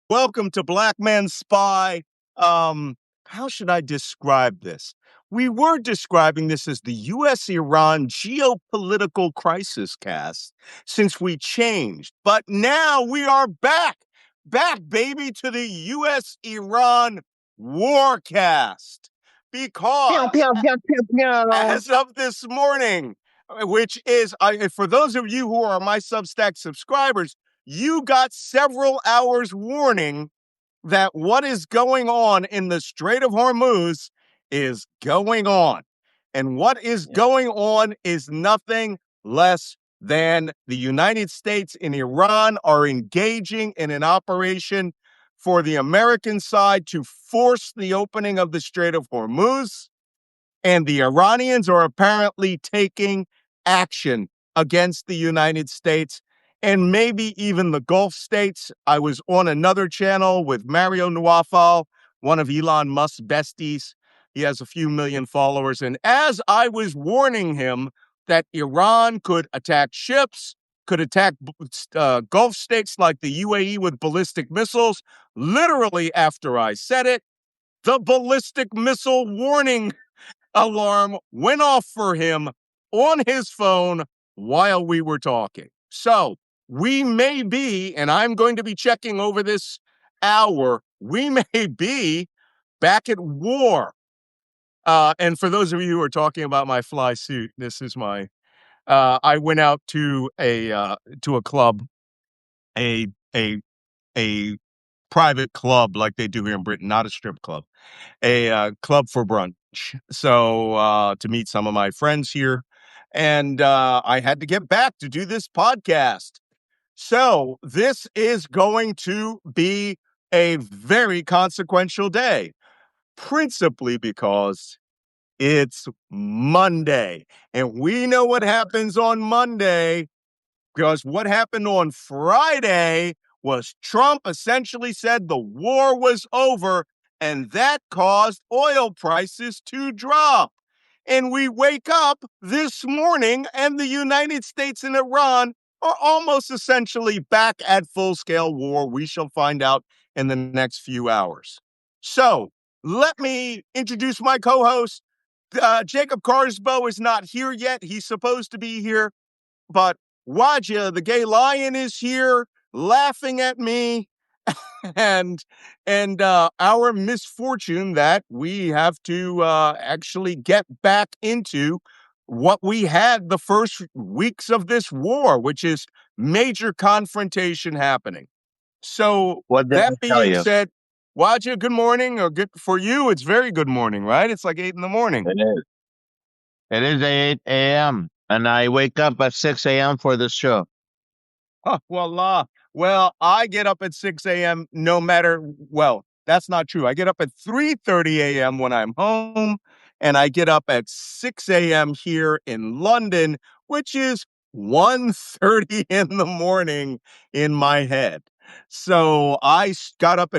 Welcome to Black Man Spy. How should I describe this? We were describing this as the U.S.-Iran geopolitical crisis cast since we changed. But now we are back, baby, to the U.S.-Iran war cast. Pew, Because pew, pew, pew, pew. as of this morning, which is, for those of you who are my Substack subscribers, you got several hours warning that what is going on in the Strait of Hormuz is going on. And what is going on is nothing less than the United States and Iran are engaging in an operation for the American side to force the opening of the Strait of Hormuz. And the Iranians are apparently taking action against the United States and maybe even the Gulf states. I was on another channel with Mario Nawafal, one of Elon Musk's besties. He has a few million followers. And as I was warning him that Iran could attack ships, could attack Gulf states like the UAE with ballistic missiles, literally after I said it, the ballistic missile warning alarm went off for him on his phone while we were talking. So we may be, and I'm going to be checking over this hour, we may be back at war. And for those of you who are talking about my fly suit, this is my, I went out to a club, a, a private club like they do here in Britain, not a strip club, a club for brunch. So to meet some of my friends here, and I had to get back to do this podcast. So this is going to be a very consequential day, principally because it's Monday, and we know what happens on Monday. Because what happened on Friday was Trump essentially said the war was over, and that caused oil prices to drop. And we wake up this morning, and the United States and Iran are almost essentially back at full-scale war. We shall find out in the next few hours. So let me introduce my co-host. Jacob Kaarsbo is not here yet. He's supposed to be here, but Wajeeh, the gay lion, is here laughing at me and our misfortune that we have to actually get back into what we had the first weeks of this war, which is major confrontation happening. So What did I that tell being you? said, Wajeeh, good morning, or good for you. It's very good morning, right? It's like 8 in the morning. It is. It is 8 a.m. and I wake up at 6 a.m. for this show. Voila. Well, I get up at 6 a.m. no matter, well, that's not true. I get up at 3:30 a.m. when I'm home, and I get up at 6 a.m. here in London, which is 1:30 in the morning in my head. So I got up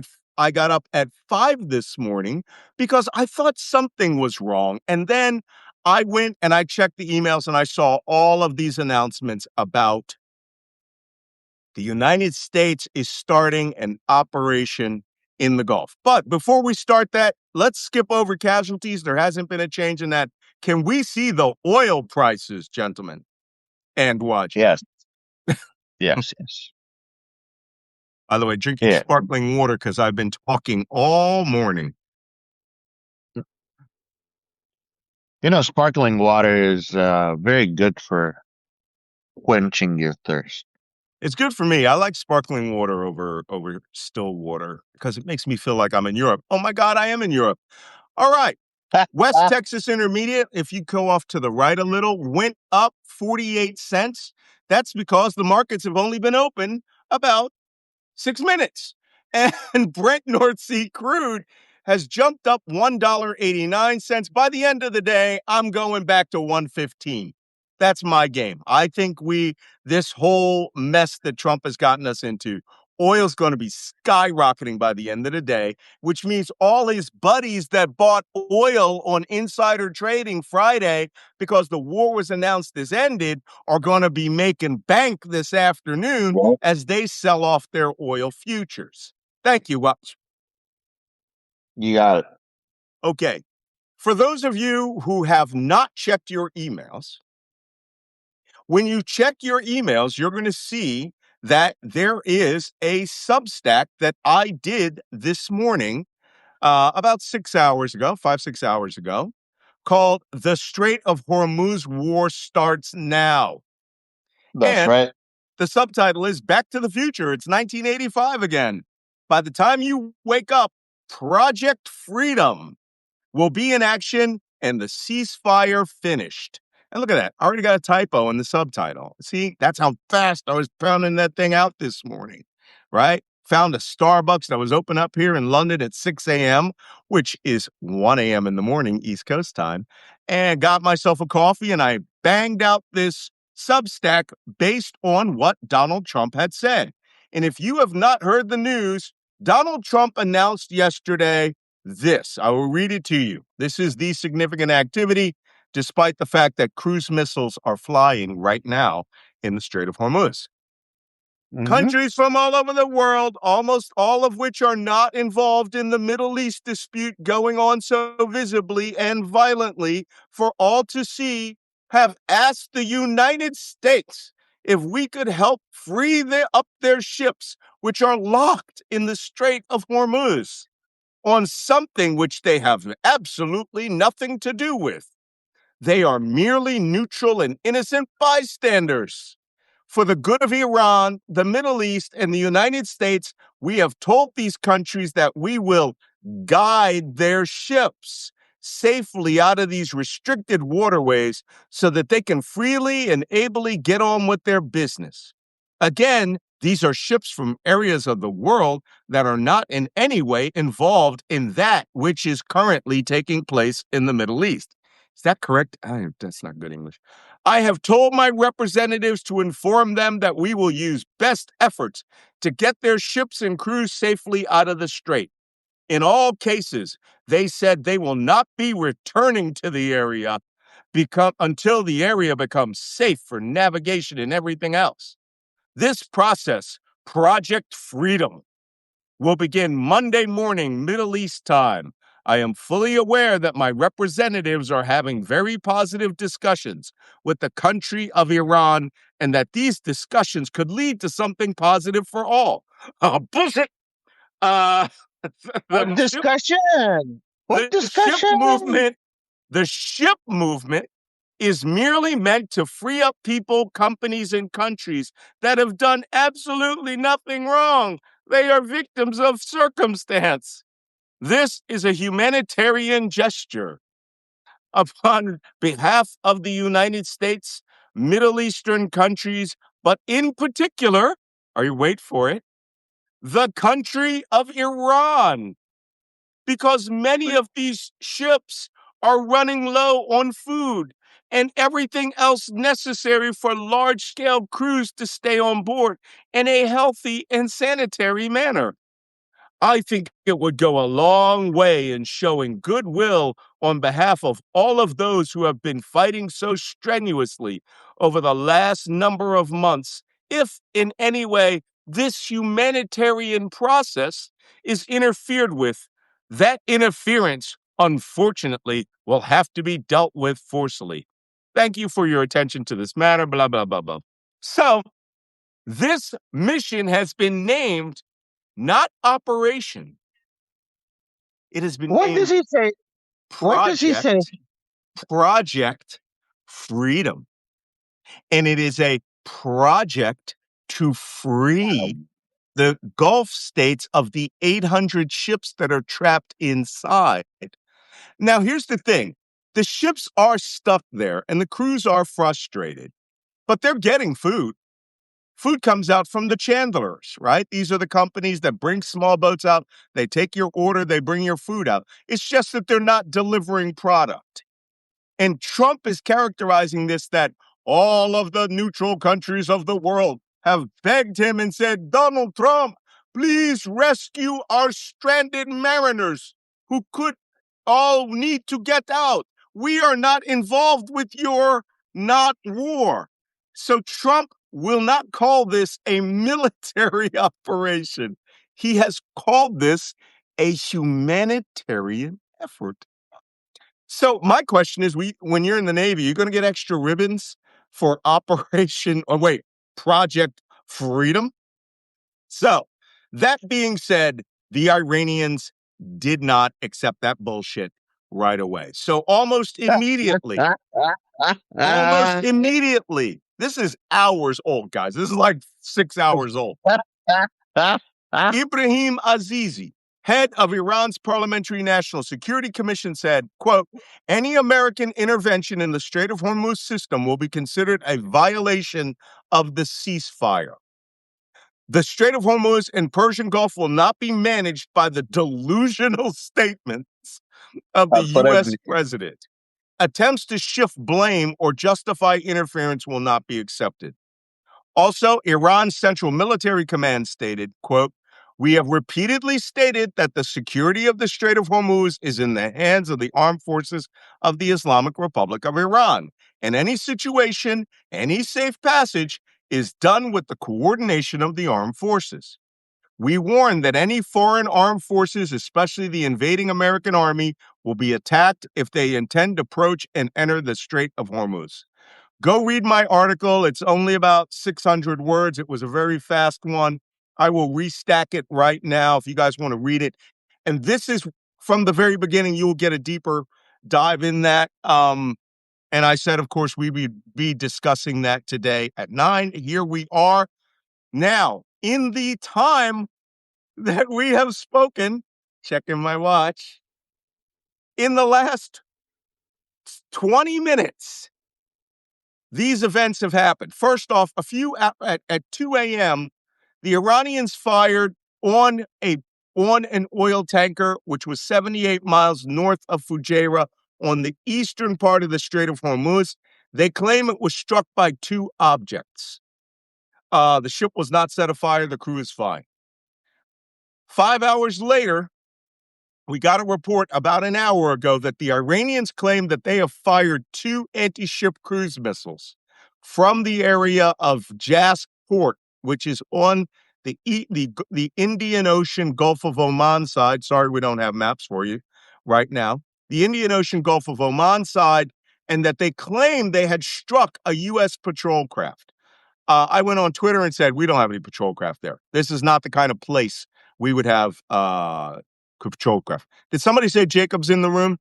at 5 this morning because I thought something was wrong. And then I went and I checked the emails and I saw all of these announcements about the United States is starting an operation in the Gulf. But before we start that, let's skip over casualties. There hasn't been a change in that. Can we see the oil prices, gentlemen? And watch. Yes. Yes, yes. By the way, drinking Yeah. sparkling water because I've been talking all morning. Sparkling water is very good for quenching your thirst. It's good for me. I like sparkling water over still water because it makes me feel like I'm in Europe. Oh my God, I am in Europe. All right. West Texas Intermediate, if you go off to the right a little, went up 48 cents. That's because the markets have only been open about 6 minutes. And Brent North Sea crude has jumped up $1.89. By the end of the day, I'm going back to 115. That's my game. I think this whole mess that Trump has gotten us into, oil's going to be skyrocketing by the end of the day, which means all his buddies that bought oil on insider trading Friday because the war was announced as ended are going to be making bank this afternoon as they sell off their oil futures. Thank you. You got it. Okay. For those of you who have not checked your emails, when you check your emails, you're going to see that there is a Substack that I did this morning, about 6 hours ago, 6 hours ago, called The Strait of Hormuz War Starts Now. That's And right. the subtitle is Back to the Future. It's 1985 again. By the time you wake up, Project Freedom will be in action and the ceasefire finished. And look at that. I already got a typo in the subtitle. See, that's how fast I was pounding that thing out this morning, right? Found a Starbucks that was open up here in London at 6 a.m., which is 1 a.m. in the morning, East Coast time, and got myself a coffee and I banged out this Substack based on what Donald Trump had said. And if you have not heard the news, Donald Trump announced yesterday this. I will read it to you. This is the significant activity, despite the fact that cruise missiles are flying right now in the Strait of Hormuz. Hmm. Countries from all over the world, almost all of which are not involved in the Middle East dispute going on so visibly and violently for all to see, have asked the United States if we could help free up their ships, which are locked in the Strait of Hormuz, on something which they have absolutely nothing to do with. They are merely neutral and innocent bystanders. For the good of Iran, the Middle East, and the United States, we have told these countries that we will guide their ships safely out of these restricted waterways so that they can freely and ably get on with their business. Again, these are ships from areas of the world that are not in any way involved in that which is currently taking place in the Middle East. Is that correct? That's not good English. I have told my representatives to inform them that we will use best efforts to get their ships and crews safely out of the strait. In all cases, they said they will not be returning to the area until the area becomes safe for navigation and everything else. This process, Project Freedom, will begin Monday morning, Middle East time. I am fully aware that my representatives are having very positive discussions with the country of Iran and that these discussions could lead to something positive for all. Bullshit! Uh, What the ship, discussion? What the ship discussion? movement, the ship movement is merely meant to free up people, companies, and countries that have done absolutely nothing wrong. They are victims of circumstance. This is a humanitarian gesture upon behalf of the United States, Middle Eastern countries, but in particular, wait for it, the country of Iran, because many of these ships are running low on food and everything else necessary for large scale crews to stay on board in a healthy and sanitary manner. I think it would go a long way in showing goodwill on behalf of all of those who have been fighting so strenuously over the last number of months, if in any way this humanitarian process is interfered with. That interference, unfortunately, will have to be dealt with forcefully. Thank you for your attention to this matter, blah, blah, blah, blah. So, this mission has been named not Operation. It has been What does named he say? What does he say? Project Freedom. And it is a project to free the Gulf states of the 800 ships that are trapped inside. Now, here's the thing. The ships are stuck there and the crews are frustrated, but they're getting food. Food comes out from the chandlers, right? These are the companies that bring small boats out. They take your order, they bring your food out. It's just that they're not delivering product. And Trump is characterizing this that all of the neutral countries of the world have begged him and said, Donald Trump, please rescue our stranded mariners who could all need to get out. We are not involved with your not war. So Trump will not call this a military operation. He has called this a humanitarian effort. So my question is, when you're in the Navy, you're going to get extra ribbons for Operation, oh wait, Project Freedom? So that being said, the Iranians did not accept that bullshit right away. So almost immediately, this is hours old, guys. This is like 6 hours old. Ibrahim Azizi, head of Iran's Parliamentary National Security Commission, said, quote, any American intervention in the Strait of Hormuz system will be considered a violation of the ceasefire. The Strait of Hormuz and Persian Gulf will not be managed by the delusional statements of the U.S. president. Attempts to shift blame or justify interference will not be accepted. Also, Iran's Central Military Command stated, quote, we have repeatedly stated that the security of the Strait of Hormuz is in the hands of the armed forces of the Islamic Republic of Iran. In any situation, any safe passage is done with the coordination of the armed forces. We warn that any foreign armed forces, especially the invading American army, will be attacked if they intend to approach and enter the Strait of Hormuz. Go read my article. It's only about 600 words. It was a very fast one. I will restack it right now if you guys want to read it. And this is from the very beginning. You will get a deeper dive in that. And I said, of course, we would be discussing that today at 9. Here we are. Now, in the time that we have spoken, checking my watch, in the last 20 minutes, these events have happened. First off, at 2 a.m., the Iranians fired on an oil tanker, which was 78 miles north of Fujairah on the eastern part of the Strait of Hormuz. They claim it was struck by two objects. The ship was not set afire. The crew is fine. 5 hours later, we got a report about an hour ago that the Iranians claim that they have fired two anti-ship cruise missiles from the area of Jas Port, which is on the Indian Ocean Gulf of Oman side. Sorry, we don't have maps for you right now. The Indian Ocean Gulf of Oman side, and that they claim they had struck a U.S. patrol craft. I went on Twitter and said, we don't have any patrol craft there. This is not the kind of place we would have patrol craft. Did somebody say Jacob's in the room?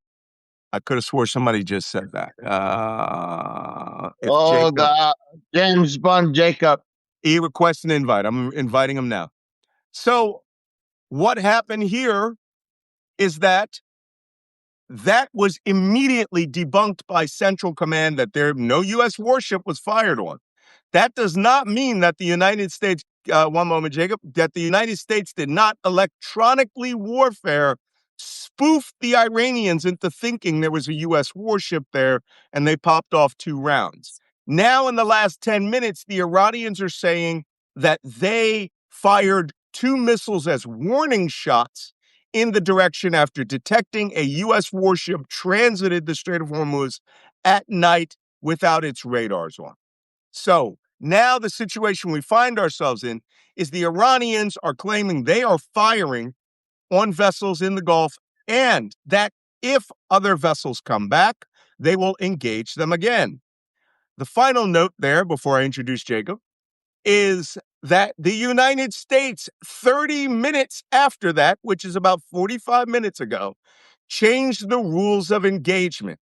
I could have swore somebody just said that. James Bond Jacob. He requested an invite. I'm inviting him now. So what happened here is that was immediately debunked by Central Command that no U.S. warship was fired on. That does not mean that the United States, one moment, Jacob, that the United States did not electronically warfare spoof the Iranians into thinking there was a U.S. warship there, and they popped off 2 rounds. Now, in the last 10 minutes, the Iranians are saying that they fired 2 missiles as warning shots in the direction after detecting a U.S. warship transited the Strait of Hormuz at night without its radars on. So now the situation we find ourselves in is the Iranians are claiming they are firing on vessels in the Gulf, and that if other vessels come back, they will engage them again. The final note there, before I introduce Jacob, is that the United States, 30 minutes after that, which is about 45 minutes ago, changed the rules of engagement.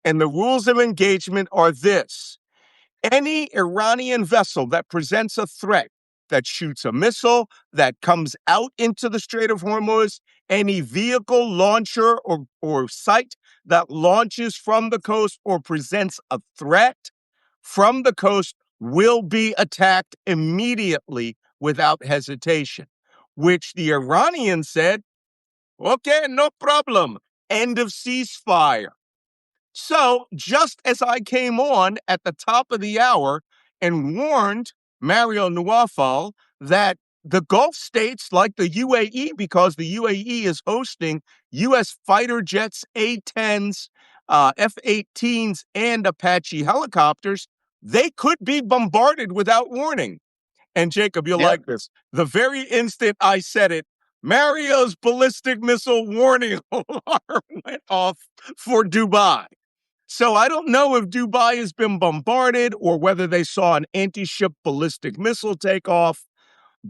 And the rules of engagement are this. Any Iranian vessel that presents a threat, that shoots a missile, that comes out into the Strait of Hormuz, any vehicle, launcher, or site that launches from the coast or presents a threat from the coast will be attacked immediately without hesitation, which the Iranians said, okay, no problem, end of ceasefire. So just as I came on at the top of the hour and warned Mario Nawafal that the Gulf states like the UAE, because the UAE is hosting U.S. fighter jets, A-10s, F-18s, and Apache helicopters, they could be bombarded without warning. And Jacob, you'll like this. The very instant I said it, Mario's ballistic missile warning alarm went off for Dubai. So I don't know if Dubai has been bombarded or whether they saw an anti-ship ballistic missile take off,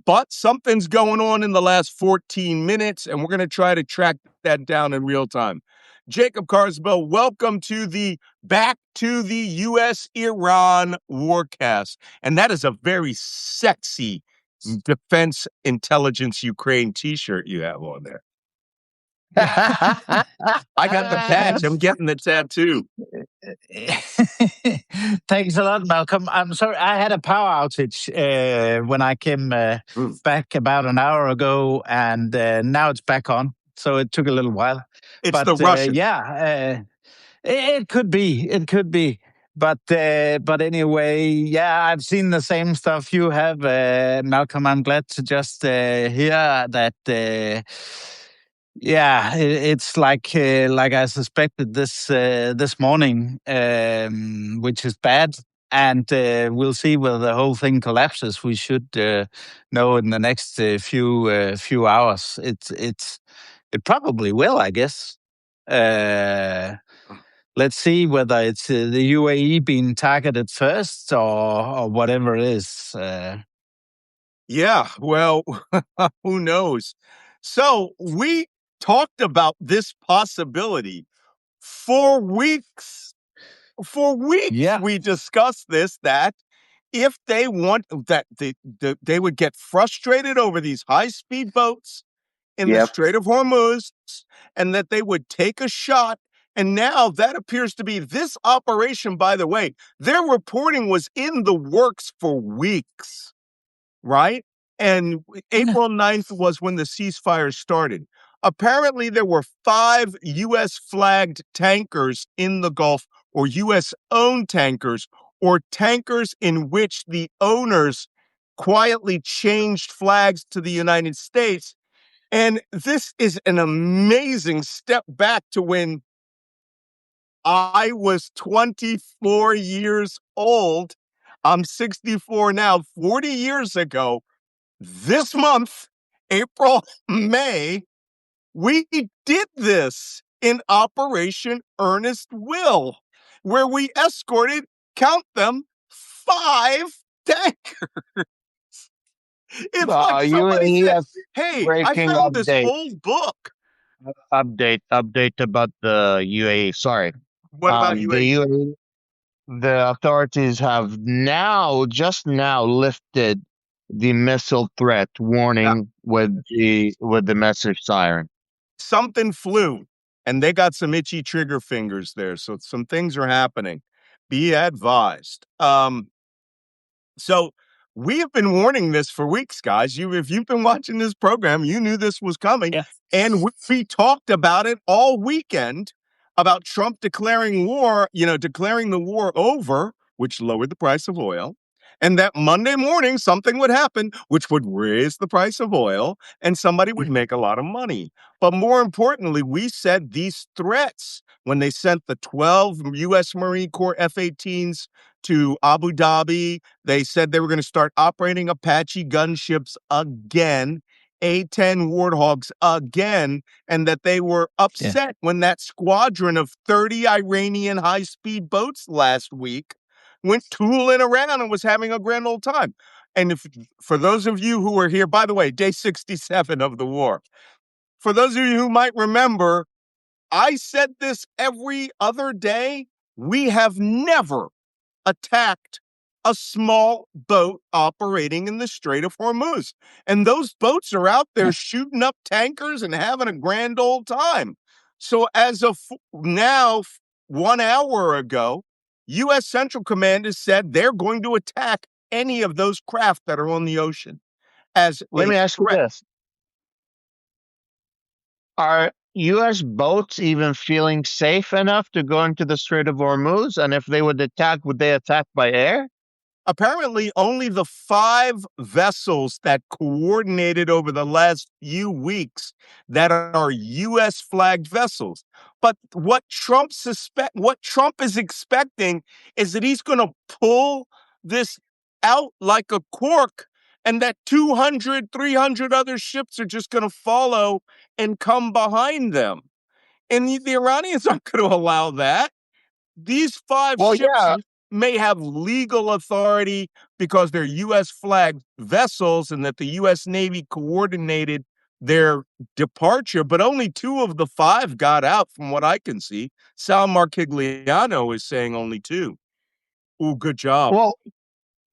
but something's going on in the last 14 minutes, and we're going to try to track that down in real time. Jacob Kaarsbo, welcome to the Back to the U.S.-Iran Warcast. And that is a very sexy Defense Intelligence Ukraine t-shirt you have on there. I got the patch. I'm getting the tattoo. Thanks a lot, Malcolm. I'm sorry, I had a power outage when I came back about an hour ago, and now it's back on. So it took a little while. It's the Russians. It could be. It could be. But anyway, yeah, I've seen the same stuff you have, Malcolm. I'm glad to just hear that. Yeah, it's like I suspected this morning, which is bad. And we'll see whether the whole thing collapses. We should know in the next few hours. It probably will, I guess. Let's see whether it's the UAE being targeted first or whatever it is. Yeah, well, who knows? So we talked about this possibility for weeks. For weeks, Yeah. we discussed this, that if they want that they would get frustrated over these high-speed boats in the Strait of Hormuz, and that they would take a shot. And now that appears to be this operation, by the way, their reporting was in the works for weeks, right? And April 9th was when the ceasefire started. Apparently, there were 5 U.S. flagged tankers in the Gulf, or U.S. owned tankers, or tankers in which the owners quietly changed flags to the United States. And this is an amazing step back to when I was 24 years old. I'm 64 now. 40 years ago, this month, April, May, we did this in Operation Earnest Will, where we escorted, count them, 5 tankers. It's like somebody said, hey, I found this old book. Update about the UAE. Sorry. What about The UAE? UAE, the authorities have just now lifted the missile threat warning with the message siren. Something flew, and they got some itchy trigger fingers there. So some things are happening. Be advised. So we have been warning this for weeks, guys. If you've been watching this program, you knew this was coming. Yeah. And we talked about it all weekend, about Trump declaring war, declaring the war over, which lowered the price of oil. And that Monday morning, something would happen, which would raise the price of oil, and somebody would make a lot of money. But more importantly, we said these threats, when they sent the 12 U.S. Marine Corps F-18s to Abu Dhabi, they said they were going to start operating Apache gunships again, A-10 Warthogs again, and that they were upset when that squadron of 30 Iranian high-speed boats last week went tooling around and was having a grand old time. And for those of you who were here, by the way, day 67 of the war, for those of you who might remember, I said this every other day, we have never attacked a small boat operating in the Strait of Hormuz. And those boats are out there shooting up tankers and having a grand old time. So as of now, 1 hour ago, U.S. Central Command has said they're going to attack any of those craft that are on the ocean as Let a me ask you threat. this. Are U.S. boats even feeling safe enough to go into the Strait of Hormuz? And if they would they attack by air? Apparently, only the 5 vessels that coordinated over the last few weeks that are U.S. flagged vessels. But what Trump is expecting is that he's going to pull this out like a cork and that 200, 300 other ships are just going to follow and come behind them. And the Iranians aren't going to allow that. These five Well, ships yeah. may have legal authority because they're U.S. flagged vessels and that the U.S. Navy coordinated their departure, but only two of the five got out from what I can see. Sal Marchigliano is saying only two. Ooh, good job. Well,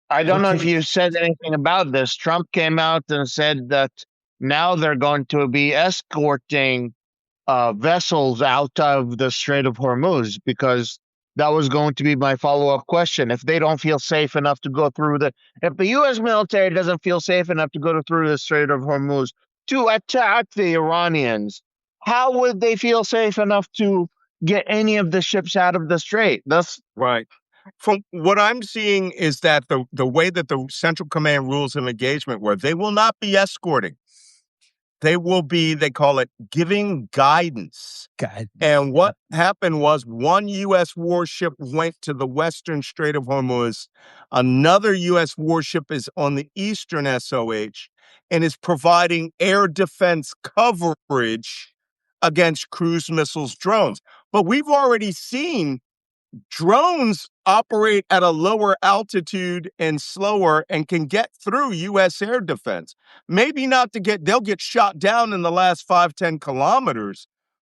I don't know if Okay. you said anything about this. Trump came out and said that now they're going to be escorting vessels out of the Strait of Hormuz, because that was going to be my follow-up question. If they don't feel safe enough to go through if the U.S. military doesn't feel safe enough to go through the Strait of Hormuz to attack the Iranians, how would they feel safe enough to get any of the ships out of the strait? That's Right. From what I'm seeing is that the way that the Central Command rules of engagement were, they will not be escorting. They will be, they call it giving guidance. Guidance. And what happened was one U.S. warship went to the western Strait of Hormuz. Another U.S. warship is on the eastern SOH and is providing air defense coverage against cruise missiles, drones. But we've already seen drones operate at a lower altitude and slower and can get through U.S. air defense. Maybe not they'll get shot down in the last 5-10 kilometers,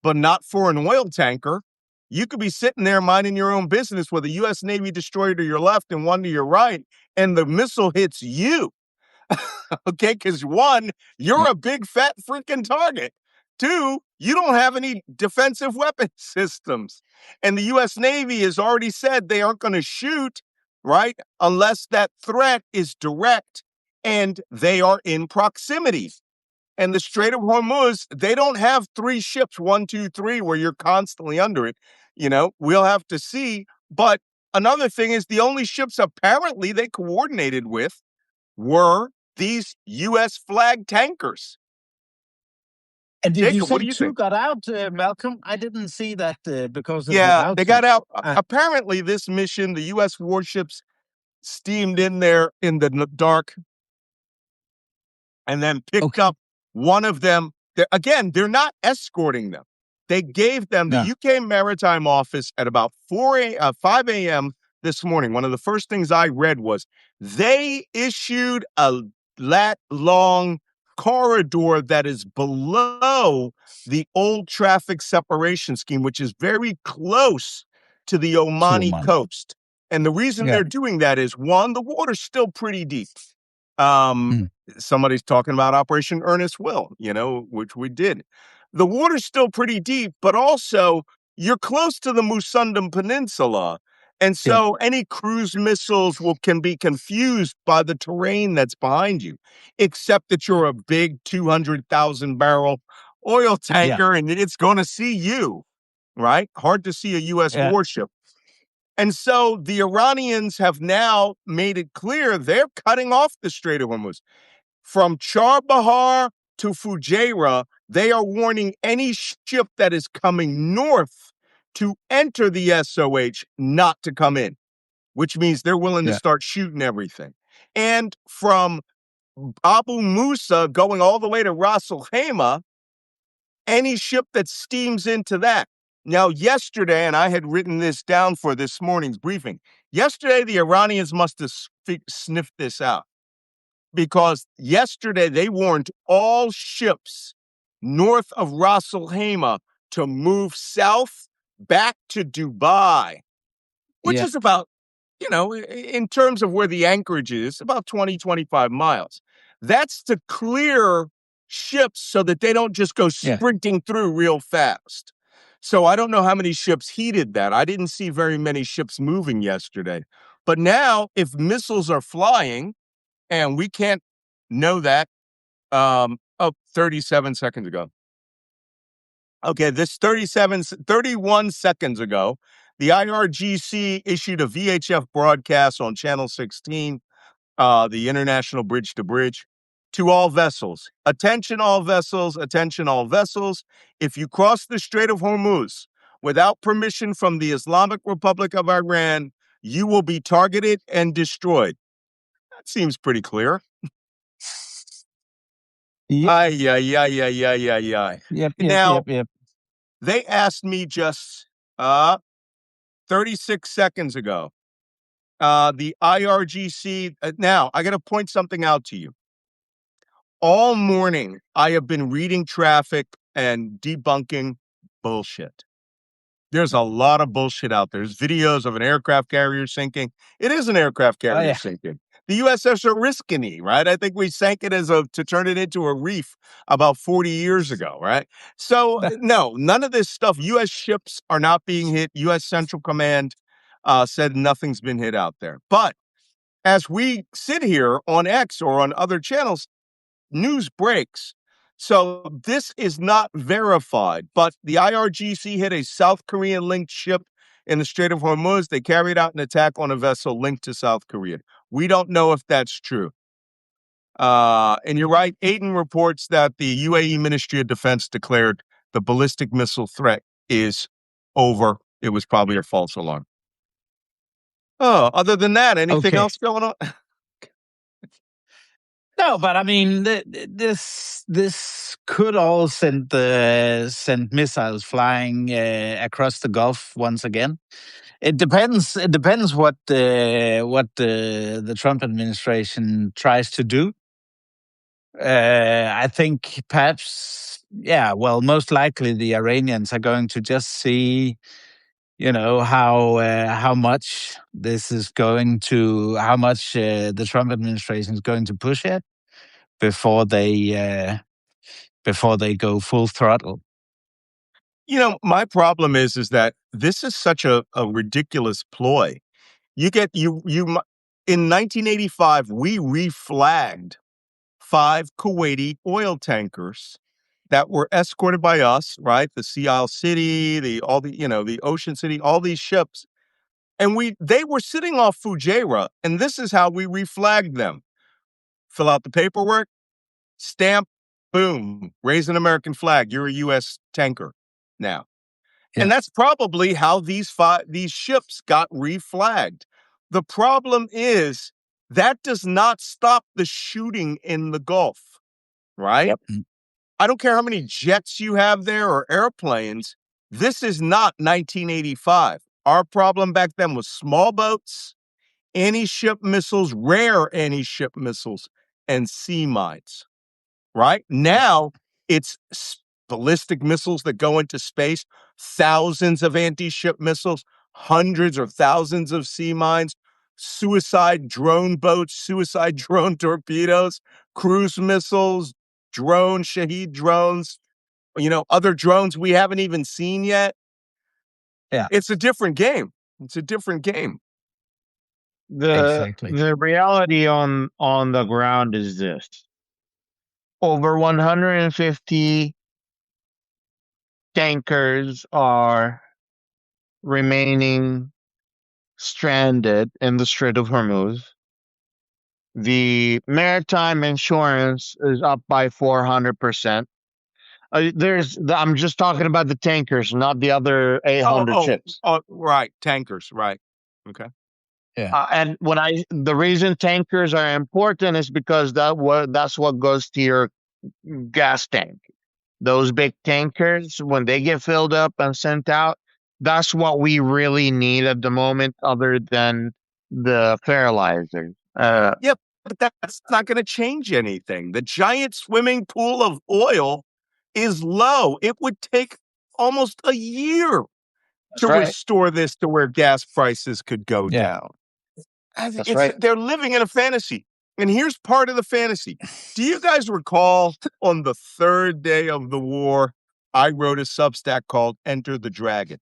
but not for an oil tanker. You could be sitting there minding your own business with a U.S. Navy destroyer to your left and one to your right, and the missile hits you. Okay, because one, you're a big fat freaking target. Two, you don't have any defensive weapon systems. And the U.S. Navy has already said they aren't going to shoot, right, unless that threat is direct and they are in proximity. And the Strait of Hormuz, they don't have three ships, 1, 2, 3, where you're constantly under it. We'll have to see. But another thing is the only ships apparently they coordinated with were these U.S. flag tankers. And did you Jacob, what do say you two think? got out, Malcolm? I didn't see that because it was Yeah, out. they got out. Apparently, this mission, the U.S. warships steamed in there in the dark and then picked up one of them. They're not escorting them. They gave them the No. UK Maritime Office at about 5 a.m. this morning. One of the first things I read was they issued a lat long corridor that is below the old traffic separation scheme, which is very close to the Omani Oman. coast. And the reason Yeah. they're doing that is, one, the water's still pretty deep. Somebody's talking about Operation Earnest Will, which we did. The water's still pretty deep, but also you're close to the Musundam Peninsula. And Yeah. so any cruise missiles can be confused by the terrain that's behind you, except that you're a big 200,000 barrel oil tanker and it's going to see you, right? Hard to see a U.S. Yeah. warship. And so the Iranians have now made it clear they're cutting off the Strait of Hormuz. From Charbahar to Fujairah, they are warning any ship that is coming north to enter the SOH not to come in, which means they're willing to start shooting everything. And from Abu Musa going all the way to Ras Al Khaimah, any ship that steams into that. Now, yesterday, and I had written this down for this morning's briefing, yesterday the Iranians must have sniffed this out, because yesterday they warned all ships north of Ras Al Khaimah to move south back to Dubai, which is about, in terms of where the anchorage is, about 20, 25 miles. That's to clear ships so that they don't just go sprinting through real fast. So I don't know how many ships heeded that. I didn't see very many ships moving yesterday. But now, if missiles are flying, and we can't know that, 37 seconds ago. Okay, 31 seconds ago, the IRGC issued a VHF broadcast on Channel 16, the International Bridge to Bridge, to all vessels. Attention, all vessels. Attention, all vessels. If you cross the Strait of Hormuz without permission from the Islamic Republic of Iran, you will be targeted and destroyed. That seems pretty clear. Ay, yeah, yeah, yeah, yeah, yeah, yeah. Now, they asked me just 36 seconds ago, the IRGC. Now, I got to point something out to you. All morning, I have been reading traffic and debunking bullshit. There's a lot of bullshit out there. There's videos of an aircraft carrier sinking. It is an aircraft carrier sinking. The USS Oriskany, right? I think we sank it to turn it into a reef about 40 years ago, right? So no, none of this stuff. U.S. ships are not being hit. U.S. Central Command said nothing's been hit out there. But as we sit here on X or on other channels, news breaks. So this is not verified, but the IRGC hit a South Korean linked ship in the Strait of Hormuz. They carried out an attack on a vessel linked to South Korea. We don't know if that's true. And you're right. Aiden reports that the UAE Ministry of Defense declared the ballistic missile threat is over. It was probably a false alarm. Oh, other than that, anything else going on? No, but I mean, this could all send missiles flying across the Gulf once again. It depends. It depends what the Trump administration tries to do. I think perhaps, yeah. Well, most likely the Iranians are going to just see, how much this is going to, how much the Trump administration is going to push it before they go full throttle. My problem is that this is such a ridiculous ploy. In 1985, we reflagged 5 Kuwaiti oil tankers that were escorted by us, right? The Sea Isle City, the Ocean City, all these ships. And they were sitting off Fujairah, and this is how we reflagged them. Fill out the paperwork, stamp, boom, raise an American flag. You're a U.S. tanker now. Yeah. And that's probably how these ships got reflagged. The problem is that does not stop the shooting in the Gulf, right? Yep. I don't care how many jets you have there or airplanes. This is not 1985. Our problem back then was small boats, anti-ship missiles, rare anti-ship missiles, and sea mines. Right? Now it's ballistic missiles that go into space, thousands of anti-ship missiles, hundreds or thousands of sea mines, suicide drone boats, suicide drone torpedoes, cruise missiles, Shahed drones, other drones we haven't even seen yet. Yeah. It's a different game. It's a different game. Exactly. The reality on the ground is this. Over 150 tankers are remaining stranded in the Strait of Hormuz. The maritime insurance is up by 400%. I'm just talking about the tankers, not the other 800 ships. Oh, right. Tankers, right. Okay. Yeah. And the reason tankers are important is because that's what goes to your gas tank. Those big tankers, when they get filled up and sent out, that's what we really need at the moment, other than the fertilizers. Yep, but that's not going to change anything. The giant swimming pool of oil is low. It would take almost a year to restore this to where gas prices could go down. That's right. They're living in a fantasy. And here's part of the fantasy. Do you guys recall on the 3rd day of the war, I wrote a Substack called Enter the Dragon,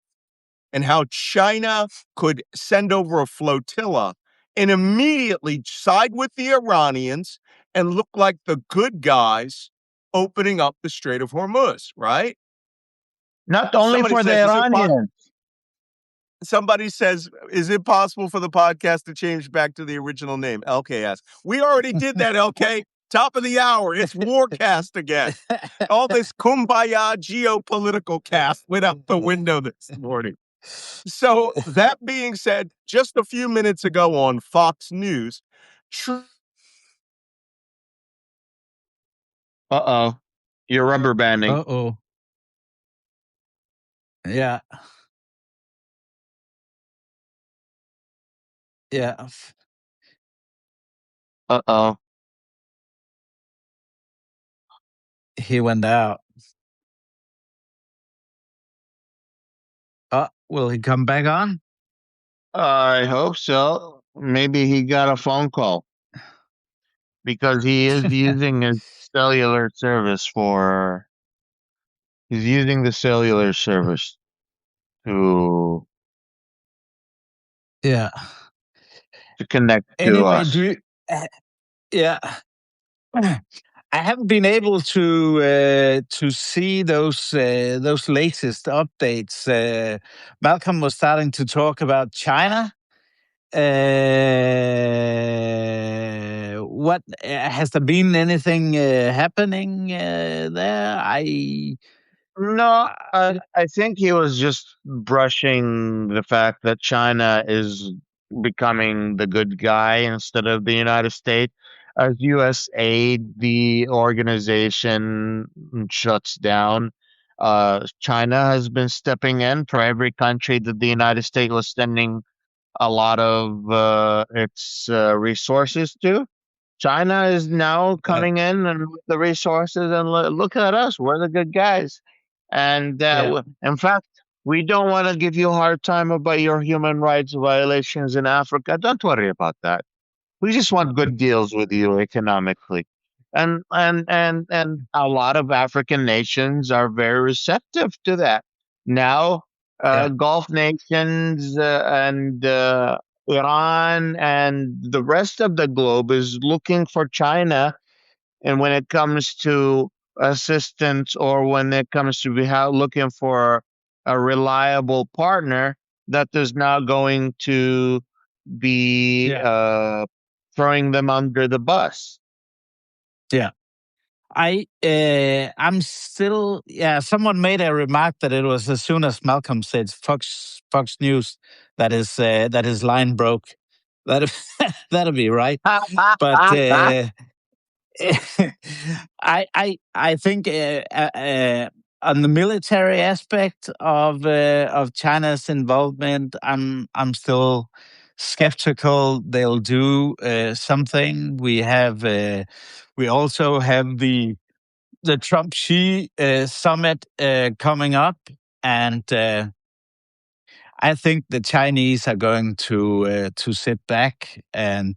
and how China could send over a flotilla and immediately side with the Iranians and look like the good guys opening up the Strait of Hormuz, right? Not only for the Iranians. Somebody says, is it possible for the podcast to change back to the original name? LK asks. We already did that, LK. Top of the hour. It's Warcast again. All this kumbaya geopolitical cast went out the window this morning. So that being said, just a few minutes ago on Fox News, Uh-oh. You're rubber banding. Uh-oh. Yeah. Yeah. Uh-oh. He went out. Will he come back on? I hope so. Maybe he got a phone call because he is using his cellular service for he's using the cellular service to Yeah. connect to Anyway, us. yeah. I haven't been able to see those latest updates. Malcolm was starting to talk about China. What has there been anything happening there? No, Uh, I think he was just brushing the fact that China is becoming the good guy instead of the United States. As USAID, the organization shuts down. China has been stepping in for every country that the United States was sending a lot of its resources to. China is now yeah, coming in and with the resources, and look at us, we're the good guys. And yeah, in fact, we don't want to give you a hard time about your human rights violations in Africa. Don't worry about that. We just want good deals with you economically. And a lot of African nations are very receptive to that. Now, yeah, Gulf nations and Iran and the rest of the globe is looking for China, and when it comes to assistance or when it comes to looking for a reliable partner, that is now going to be yeah, throwing them under the bus. yeah. I'm still, yeah. Someone made a remark that it was as soon as Malcolm said Fox News that his line broke. That that'll be right. But I think on the military aspect of China's involvement, I'm still skeptical they'll do something. We also have the Trump Xi summit coming up, and I think the Chinese are going to sit back and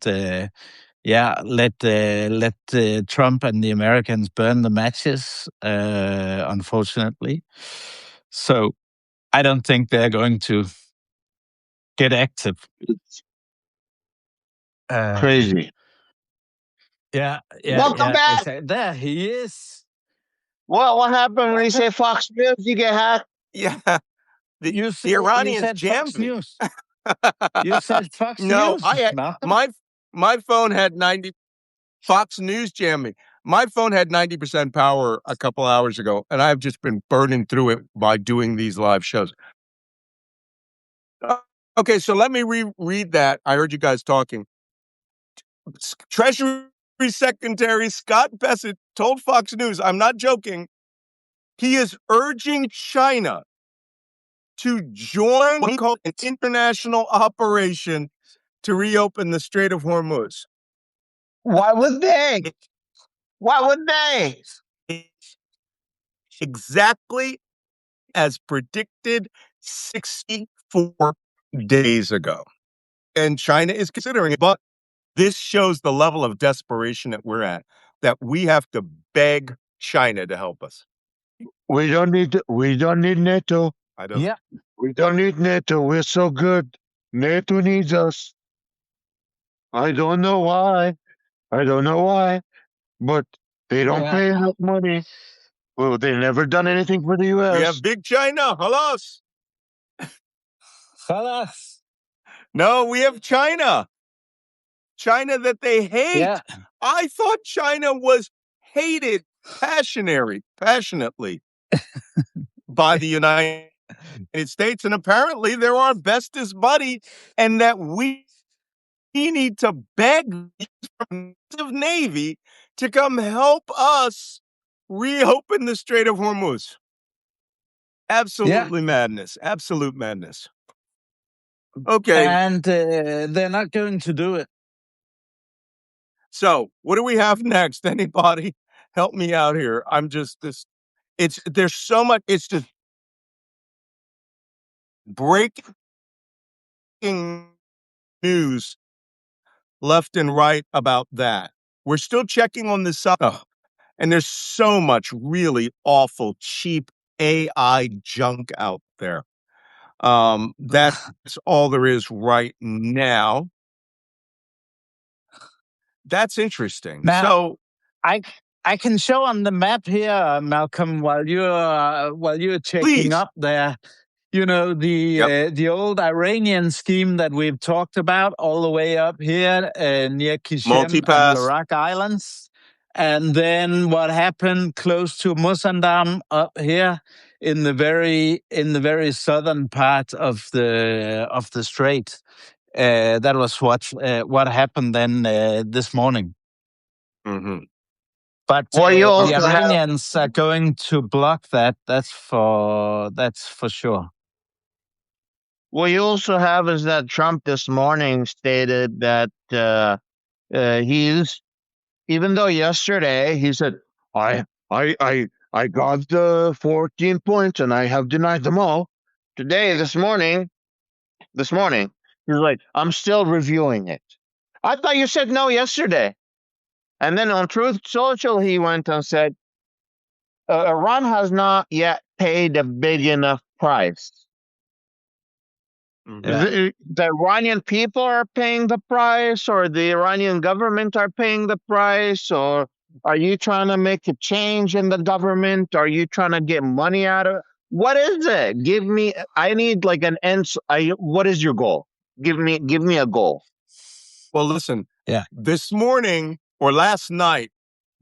yeah, let Trump and the Americans burn the matches. Unfortunately, so I don't think they're going to get active. It's Uh, crazy. yeah, yeah, Welcome yeah. back. Exactly. There he is. Well, what happened when you Welcome. say Fox News? You get hacked. Yeah, the You Iranians said jammed Fox me. News. You said Fox No, News, I had Malcolm. my phone had 90 Fox News jammed me. My phone had 90% power a couple hours ago, and I've just been burning through it by doing these live shows. Okay, so let me reread that. I heard you guys talking. Treasury Secretary Scott Bessent told Fox News, I'm not joking, he is urging China to join what he called an international operation to reopen the Strait of Hormuz. Why would they? Why would they? Exactly as predicted 64 days ago. And China is considering it. But this shows the level of desperation that we're at, that we have to beg China to help us. We don't need. We don't need NATO. I don't. Yeah, We don't need NATO. We're so good. NATO needs us. I don't know why. I don't know why. But they don't yeah. pay enough money. Well, they never done anything for the We have U.S. big China. Hello. Halas. No, we have China. China that they Yeah, hate. I thought China was hated passionately by the United States. And apparently they're our bestest buddy, and that we need to beg the Navy to come help us reopen the Strait of Hormuz. Absolutely madness. Absolute madness. Okay. And they're not going to do it. So what do we have next? Anybody help me out here? There's so much. It's just breaking news left and right about that. We're still checking on this stuff. And there's so much really awful, cheap AI junk out there. That's all there is right now. That's interesting. Now, so I can show on the map here, Malcolm, while you're checking please. up there. You know, the old Iranian scheme that we've talked about all the way up here near Kishem and Multipass. Larak Islands. And then what happened close to Musandam up here in the very southern part of the strait. That was what happened then this morning. Mm-hmm. But the Iranians are going to block that. That's for sure. What you also have is that Trump this morning stated that he's, even though yesterday he said, I got the 14 points and I have denied them all. This morning, he's like, I'm still reviewing it. I thought you said no yesterday. And then on Truth Social, he went and said, Iran has not yet paid a big enough price. The Iranian people are paying the price, or the Iranian government are paying the price, or are you trying to make a change in the government? Are you trying to get money out of it? What is it? I need like an answer. What is your goal? Give me a goal. Well, listen, this morning or last night,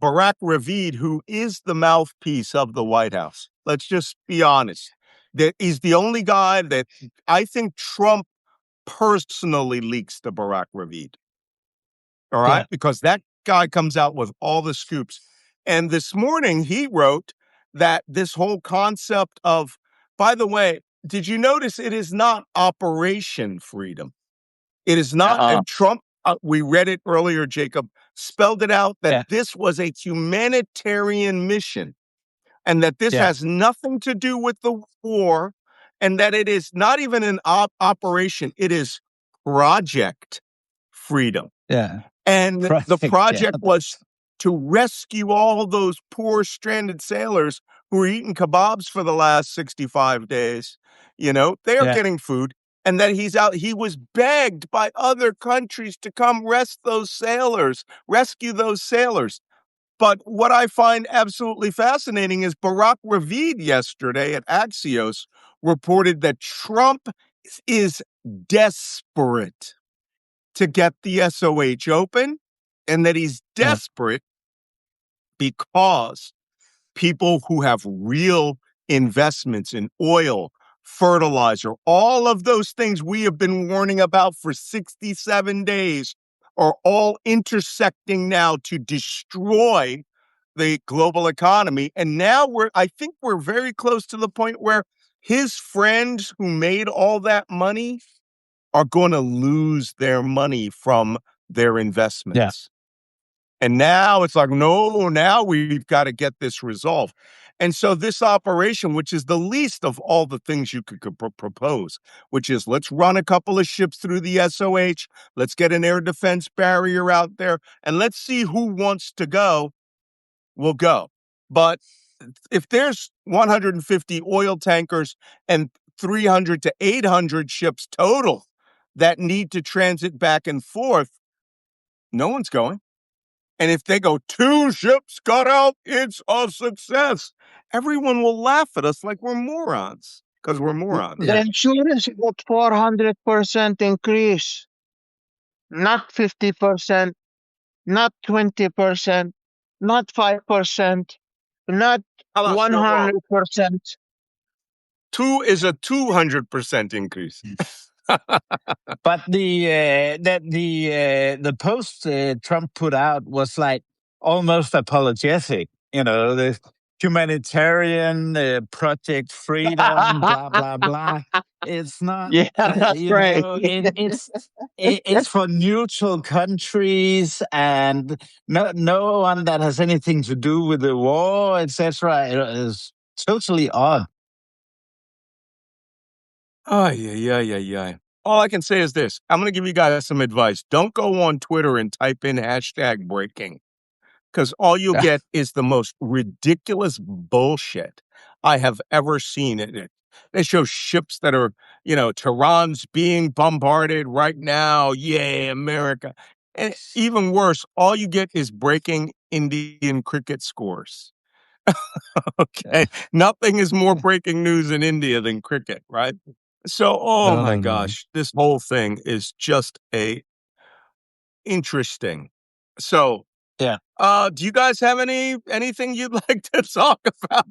Barack Ravid, who is the mouthpiece of the White House, let's just be honest, that he's the only guy that I think Trump personally leaks to Barack Ravid. All right? Because that guy comes out with all the scoops. And this morning he wrote that this whole concept of, by the way, did you notice it is not Operation Freedom? It is not. And Trump, we read it earlier, Jacob, spelled it out that this was a humanitarian mission and that this has nothing to do with the war and that it is not even an operation. It is Project Freedom. And the project was to rescue all those poor stranded sailors who were eating kebabs for the last 65 days. You know, they are getting food. And that he was begged by other countries to come rescue those sailors. But what I find absolutely fascinating is Barack Ravid yesterday at Axios reported that Trump is desperate to get the SOH open and that he's desperate because people who have real investments in oil, fertilizer, all of those things we have been warning about for 67 days are all intersecting now to destroy the global economy. And now I think we're very close to the point where his friends who made all that money are going to lose their money from their investments. And now it's like, no, now we've got to get this resolved. And so this operation, which is the least of all the things you could propose, which is let's run a couple of ships through the SOH, let's get an air defense barrier out there, and let's see who wants to go, will go. But if there's 150 oil tankers and 300 to 800 ships total that need to transit back and forth, no one's going. And if they go, 2 ships got out, it's a success. Everyone will laugh at us like we're morons, because we're morons. The insurance got 400% increase, not 50%, not 20%, not 5%, not 100%. 2 is a 200% increase. But the post Trump put out was like almost apologetic. the humanitarian project freedom, blah blah blah. It's not, Yeah, that's right. it's for neutral countries and no one that has anything to do with the war, etc. It is totally odd. Oh, yeah, yeah, yeah, yeah. All I can say is this. I'm going to give you guys some advice. Don't go on Twitter and type in hashtag breaking, because all you'll get is the most ridiculous bullshit I have ever seen in it. They show ships that are, Tehran's being bombarded right now. Yay, America. And even worse, all you get is breaking Indian cricket scores. Okay. Nothing is more breaking news in India than cricket, right? So, oh No, my no, no. gosh, this whole thing is just a interesting. So, Yeah. do you guys have anything you'd like to talk about?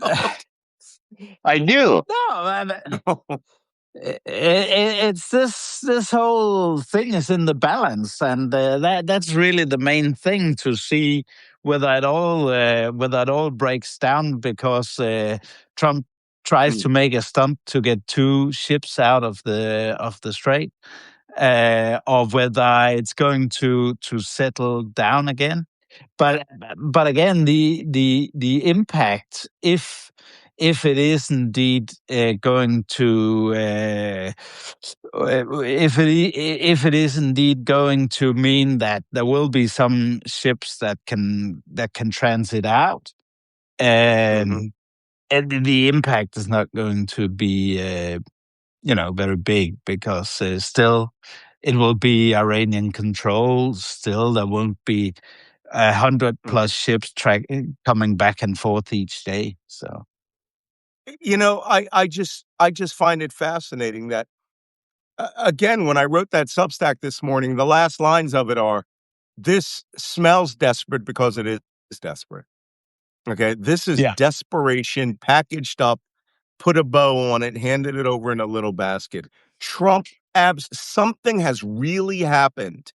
I do. No, man. It's this whole thing is in the balance, and that's really the main thing to see whether it all breaks down because Trump tries to make a stunt to get two ships out of the strait, or whether it's going to settle down again. But again, the impact, if it is indeed going to if it is indeed going to mean that there will be some ships that can transit out, Mhm. and the impact is not going to be very big because still it will be Iranian control. Still, there won't be 100 Mhm. plus ships coming back and forth each day. So I just find it fascinating that again, when I wrote that Substack this morning, the last lines of it are, "This smells desperate because it is desperate." Okay, this is yeah, desperation packaged up, put a bow on it, handed it over in a little basket. Trump abs something has really happened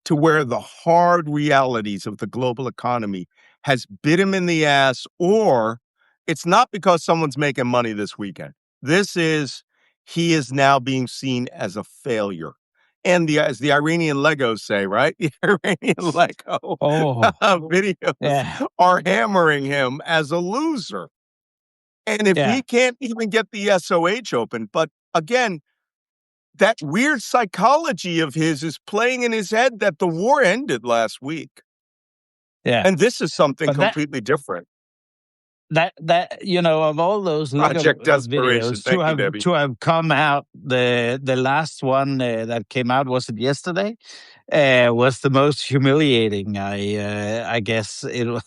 to where the hard realities of the global economy has bit him in the ass, or it's not because someone's making money this weekend. This is he is now being seen as a failure. And as the Iranian Legos say, right? The Iranian Lego oh videos yeah, are hammering him as a loser. And if yeah, he can't even get the SOH open, but again, that weird psychology of his is playing in his head that the war ended last week. yeah. And this is something But completely different. that of all those Lego Project Desperation. videos to Thank you, Debbie. have come out, the last one that came out, was it yesterday? Was the most humiliating. I guess it was.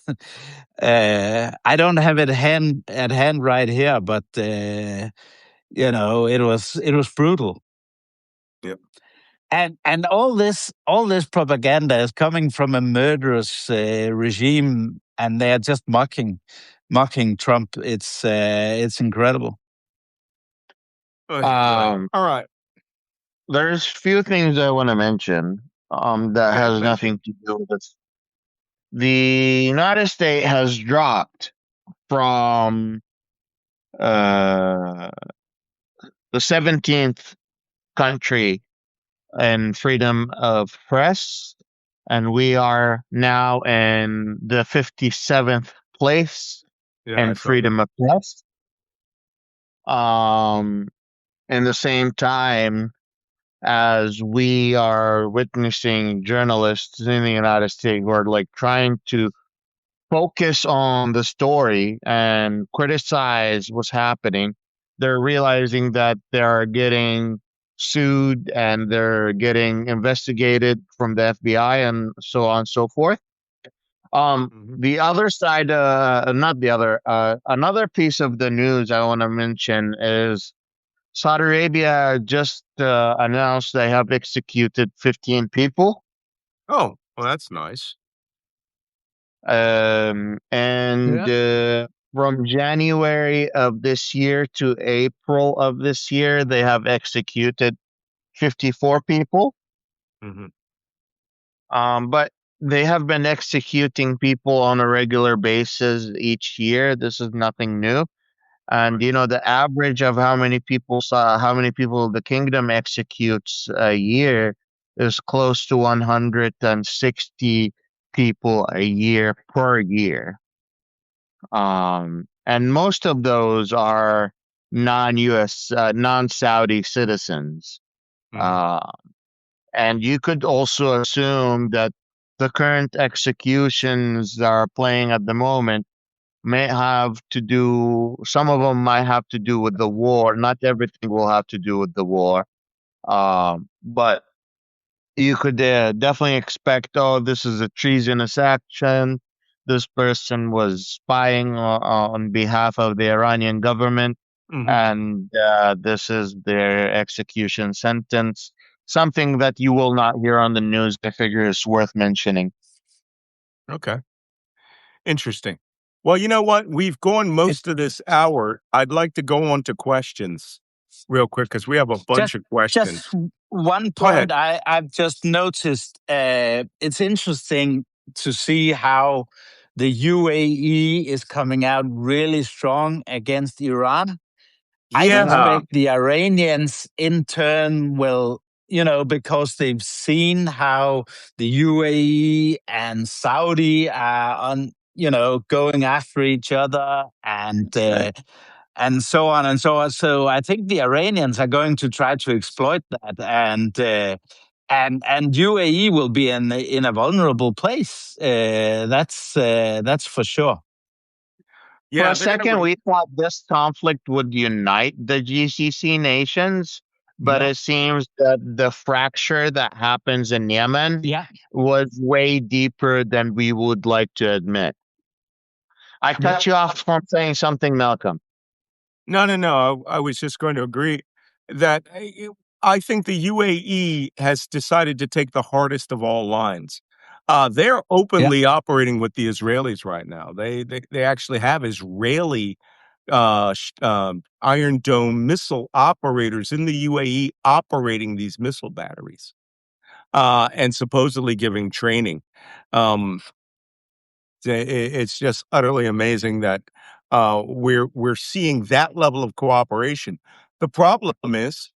I don't have it at hand right here, but it was brutal. Yep. And all this propaganda is coming from a murderous regime, and they are just mocking Trump. It's incredible. Oy, oy. Um, All right. there's few things I want to mention. That Okay, has mention. nothing to do with this. The United States has dropped from uh, the 17th country in freedom of press, and we are now in the 57th place Yeah, I in saw that. freedom of press. Um, in the same time as we are witnessing journalists in the United States who are like trying to focus on the story and criticize what's happening, they're realizing that they're getting sued and they're getting investigated from the FBI and so on and so forth. Mhm. The other side, not the other, another piece of the news I want to mention is Saudi Arabia just announced they have executed 15 people. Oh, well, that's nice. And Yeah, from January of this year to April of this year, they have executed 54 people. Mhm. But they have been executing people on a regular basis each year. This is nothing new. And the average of how many people the kingdom executes a year is close to 160 people a year per year. And most of those are non-US, non-Saudi citizens. Mhm. Uh, and you could also assume that the current executions that are playing at the moment may have to do, some of them might have to do with the war. Not everything will have to do with the war. But you could definitely expect, oh, this is a treasonous action. This person was spying on behalf of the Iranian government, Mhm. and this is their execution sentence. Something that you will not hear on the news. I figure is worth mentioning. Okay. Interesting. Well, you know what? We've gone It most of this hour. I'd like to go on to questions real quick because we have a bunch just of questions. just one Go ahead. point I've just noticed. It's interesting to see how the UAE is coming out really strong against Iran. I Yeah. suspect the Iranians in turn will, because they've seen how the UAE and Saudi are going after each other and so on and so on. So I think the Iranians are going to try to exploit that, and UAE will be in a vulnerable place. That's for sure. For Yeah. a They're going second, to. we thought this conflict would unite the GCC nations, but Yeah, it seems that the fracture that happens in Yemen yeah, was way deeper than we would like to admit. I yeah, cut you off from saying something, Malcolm. No, no, no. I was just going to agree that I think the UAE has decided to take the hardest of all lines. They're yeah, openly operating with the Israelis right now. They actually have Israeli Iron Dome missile operators in the UAE operating these missile batteries and supposedly giving training. Um, it's just utterly amazing that we're seeing that level of cooperation. The problem is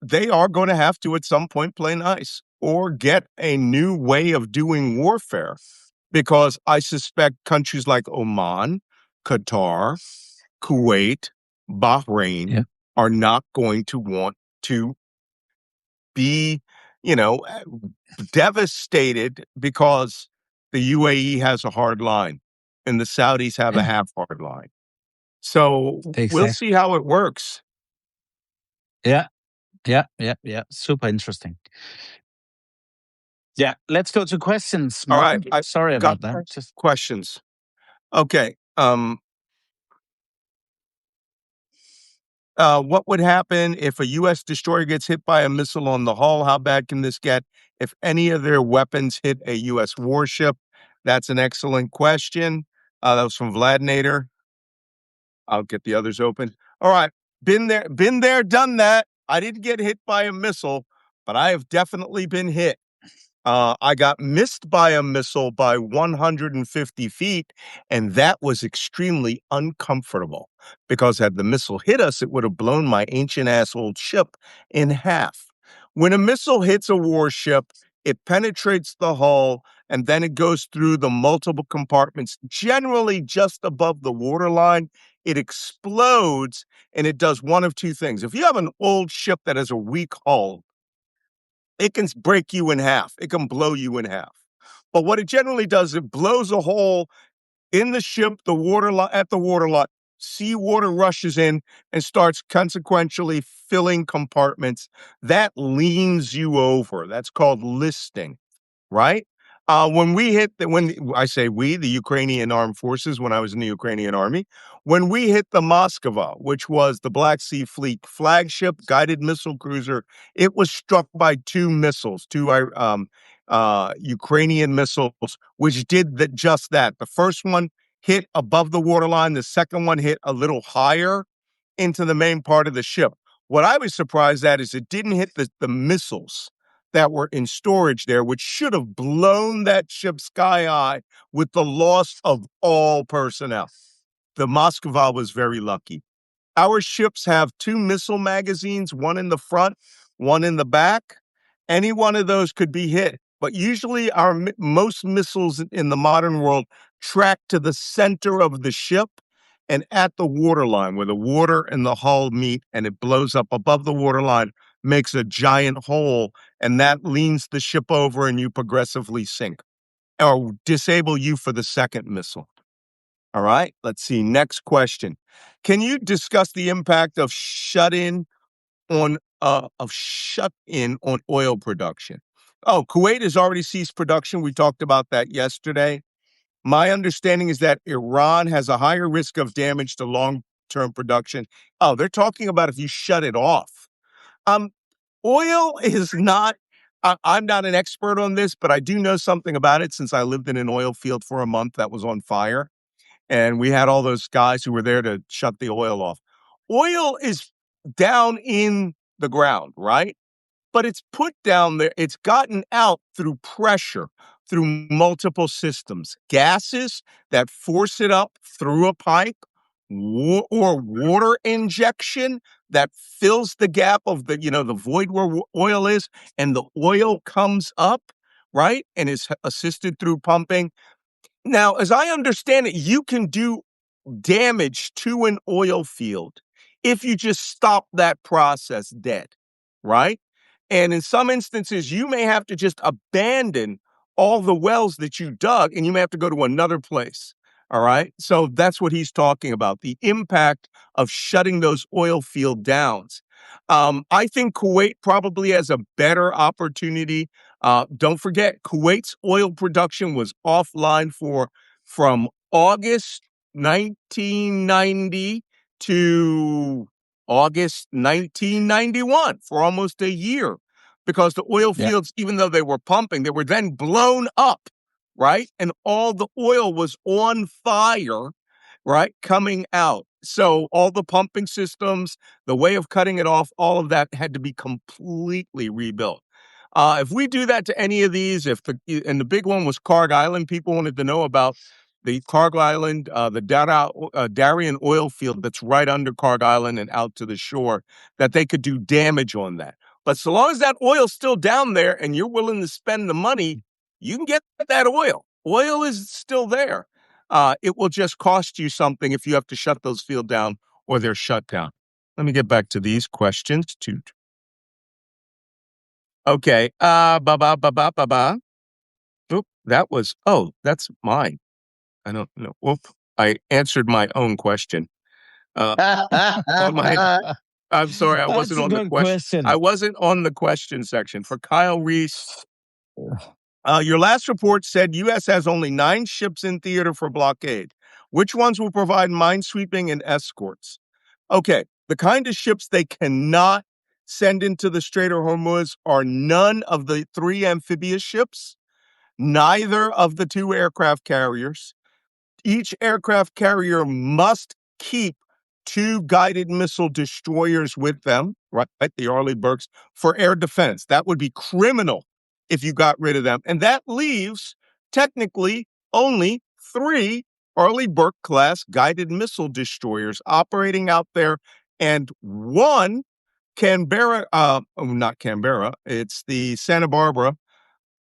they are going to have to at some point play nice or get a new way of doing warfare because I suspect countries like Oman, Qatar, Kuwait, Bahrain yeah. are not going to want to be, you know, uh, devastated because the UAE has a hard line and the Saudis have a Yeah. half hard line. So we'll Exactly. see how it works. Yeah. Yeah, yeah, yeah. Super interesting. Yeah, let's go to questions, All right, Malcolm. I Sorry got about that. Just questions. Okay. What would happen if a U.S. destroyer gets hit by a missile on the hull? How bad can this get if any of their weapons hit a U.S. warship? That's an excellent question. That was from Vladinator. I'll get the others open. All right. Been there, done that. I didn't get hit by a missile, but I have definitely been hit. I got missed by a missile by 150 feet, and that was extremely uncomfortable because had the missile hit us, it would have blown my ancient ass old ship in half. When a missile hits a warship, it penetrates the hull and then it goes through the multiple compartments, generally just above the waterline. It explodes and it does one of two things. If you have an old ship that has a weak hull, it can break you in half. It can blow you in half. But what it generally does, it blows a hole in the ship, the water at the waterline. Seawater rushes in and starts consequentially filling compartments. That leans you over. That's called listing, right? When we hit when I say we, the Ukrainian armed forces, when I was in the Ukrainian army, when we hit the Moskva, which was the Black Sea Fleet flagship guided missile cruiser, it was struck by two missiles, Ukrainian missiles, which did just that. The first one hit above the waterline. The second one hit a little higher into the main part of the ship. What I was surprised at is it didn't hit the missiles. that were in storage there, which should have blown that ship sky high with the loss of all personnel. The Moskva was very lucky. Our ships have 2 missile magazines, one in the front, one in the back. Any one of those could be hit. But usually most missiles in the modern world track to the center of the ship and at the waterline where the water and the hull meet, and it blows up above the waterline, makes a giant hole, and that leans the ship over and you progressively sink or disable you for the second missile. All right, let's see. Next question. Can you discuss the impact of shut-in on oil production? Oh, Kuwait has already ceased production. We talked about that yesterday. My understanding is that Iran has a higher risk of damage to long-term production. Oh, they're talking about if you shut it off. Oil is not, I'm not an expert on this, but I do know something about it since I lived in an oil field for a month that was on fire. And we had all those guys who were there to shut the oil off. Oil is down in the ground, right? But it's put down there. It's gotten out through pressure, through multiple systems. Gases that force it up through a pipe, or water injection that fills the gap of the void where oil is, and the oil comes up, right? And is assisted through pumping. Now, as I understand it, you can do damage to an oil field if you just stop that process dead, right? And in some instances, you may have to just abandon all the wells that you dug and you may have to go to another place. All right. So that's what he's talking about, the impact of shutting those oil field downs. I think Kuwait probably has a better opportunity. Don't forget, Kuwait's oil production was offline from August 1990 to August 1991 for almost a year, because the oil fields, even though they were pumping, they were then blown up, right? And all the oil was on fire, right, coming out. So all the pumping systems, the way of cutting it off, all of that had to be completely rebuilt. If we do that to any of these, and the big one was Karg Island, people wanted to know about the Karg Island, the Darien oil field that's right under Karg Island and out to the shore, that they could do damage on that. But so long as that oil's still down there and you're willing to spend the money, you can get that oil. Oil is still there. It will just cost you something if you have to shut those fields down or they're shut down. Let me get back to these questions. Okay. Oop, that's mine. I don't know. Whoop. I answered my own question. On I'm sorry, I That's wasn't a on the good question. I wasn't on the question section. For Kyle Reese, your last report said U.S. has only 9 ships in theater for blockade. Which ones will provide minesweeping and escorts? Okay, the kind of ships they cannot send into the Strait of Hormuz are none of the 3 amphibious ships, neither of the 2 aircraft carriers. Each aircraft carrier must keep 2 guided missile destroyers with them, right? The Arleigh Burkes, for air defense. That would be criminal if you got rid of them. And that leaves technically only 3 Arleigh Burke class guided missile destroyers operating out there, and 1 not Canberra, it's the Santa Barbara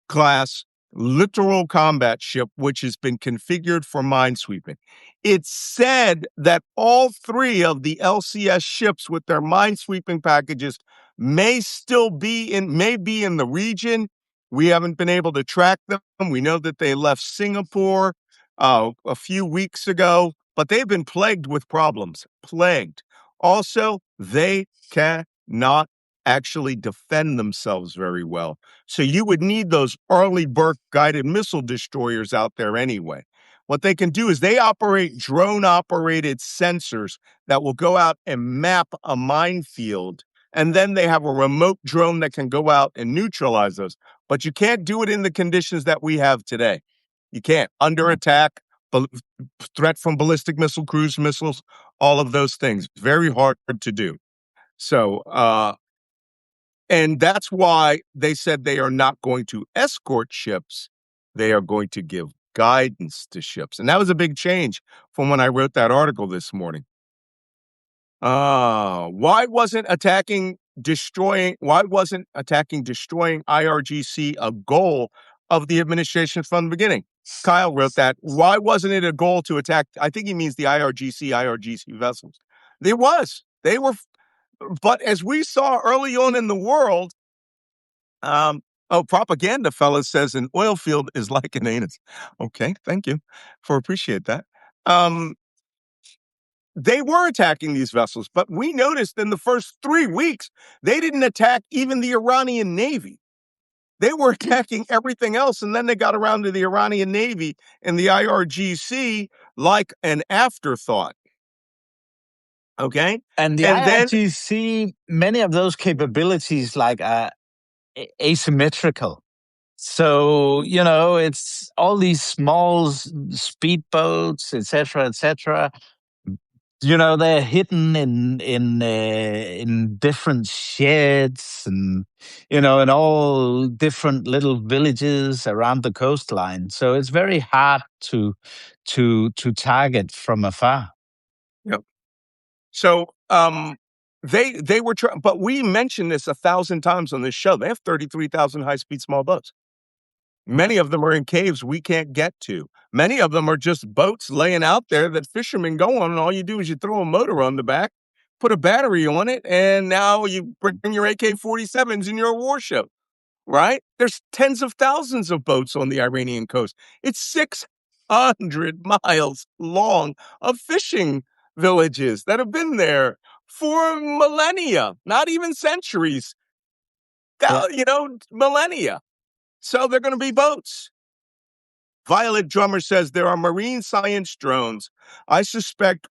class littoral combat ship, which has been configured for minesweeping. It's said that all 3 of the LCS ships with their minesweeping packages may be in the region. We haven't been able to track them. We know that they left Singapore a few weeks ago, but they've been plagued with problems. Plagued. Also, they cannot actually defend themselves very well. So you would need those Arleigh Burke guided missile destroyers out there anyway. What they can do is they operate drone-operated sensors that will go out and map a minefield, and then they have a remote drone that can go out and neutralize those. But you can't do it in the conditions that we have today. You can't. Under attack, threat from ballistic missile, cruise missiles, all of those things. Very hard to do. So And that's why they said they are not going to escort ships. They are going to give guidance to ships. And that was a big change from when I wrote that article this morning. Why wasn't destroying IRGC a goal of the administration from the beginning? Kyle wrote that. Why wasn't it a goal to attack? I think he means the IRGC vessels. There was. They were, but as we saw early on in the world, propaganda fella says an oil field is like an anus. Okay, thank you for appreciate that. They were attacking these vessels, but we noticed in the first 3 weeks, they didn't attack even the Iranian Navy. They were attacking everything else, and then they got around to the Iranian Navy and the IRGC like an afterthought. Okay? And the And then, IRGC, many of those capabilities like are asymmetrical. So, it's all these small speedboats, etc., etc. They're hidden in different sheds and in all different little villages around the coastline. So it's very hard to target from afar. yep. So, they were trying, but we mentioned this 1,000 times on this show. They have 33,000 high-speed small boats. Many of them are in caves we can't get to. Many of them are just boats laying out there that fishermen go on, and all you do is you throw a motor on the back, put a battery on it, and now you bring your AK-47s in your warship, right? There's tens of thousands of boats on the Iranian coast. It's 600 miles long of fishing villages that have been there for millennia, not even centuries, Yeah. millennia. So they're going to be boats. Violet Drummer says there are marine science drones. I suspect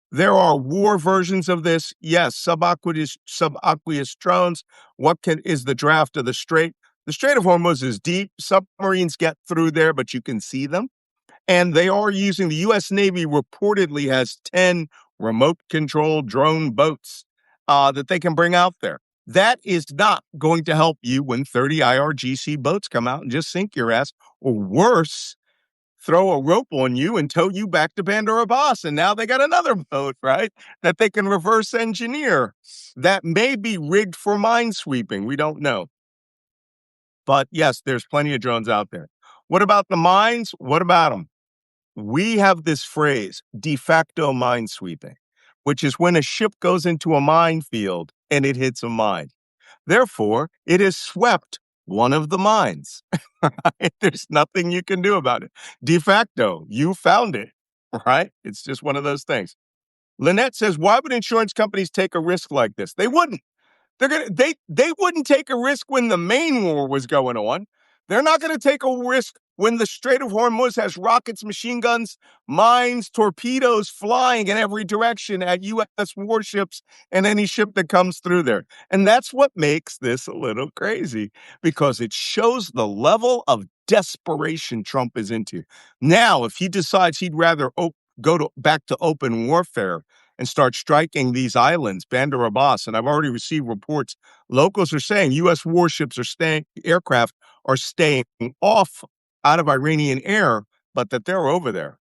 there are war versions of this. Yes, subaqueous drones. Is the draft of the Strait? The Strait of Hormuz is deep. Submarines get through there, but you can see them. And they are using, the U.S. Navy reportedly has 10 remote control drone boats that they can bring out there. That is not going to help you when 30 IRGC boats come out and just sink your ass, or worse, throw a rope on you and tow you back to Bandar Abbas. And now they got another boat, right, that they can reverse engineer that may be rigged for minesweeping. We don't know. But yes, there's plenty of drones out there. What about the mines? What about them? We have this phrase, de facto minesweeping, which is when a ship goes into a minefield and it hits a mine. Therefore, it has swept one of the mines. There's nothing you can do about it. De facto, you found it, right? It's just one of those things. Lynette says, why would insurance companies take a risk like this? They wouldn't. They wouldn't take a risk when the main war was going on. They're not going to take a risk when the Strait of Hormuz has rockets, machine guns, mines, torpedoes flying in every direction at U.S. warships and any ship that comes through there. And that's what makes this a little crazy, because it shows the level of desperation Trump is into. Now, if he decides he'd rather back to open warfare and start striking these islands, Bandar Abbas, and I've already received reports, locals are saying U.S. aircraft are staying off out of Iranian air, but that they're over there.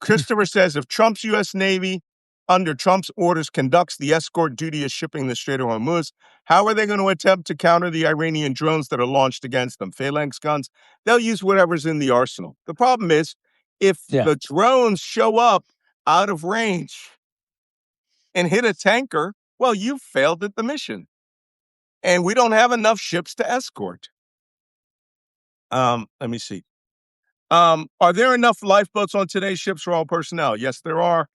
Christopher says, if Trump's U.S. Navy, under Trump's orders, conducts the escort duty of shipping the Strait of Hormuz, how are they going to attempt to counter the Iranian drones that are launched against them? Phalanx guns? They'll use whatever's in the arsenal. The problem is, if the drones show up out of range and hit a tanker, well, you failed at the mission. And we don't have enough ships to escort. Let me see. Are there enough lifeboats on today's ships for all personnel? Yes, there are.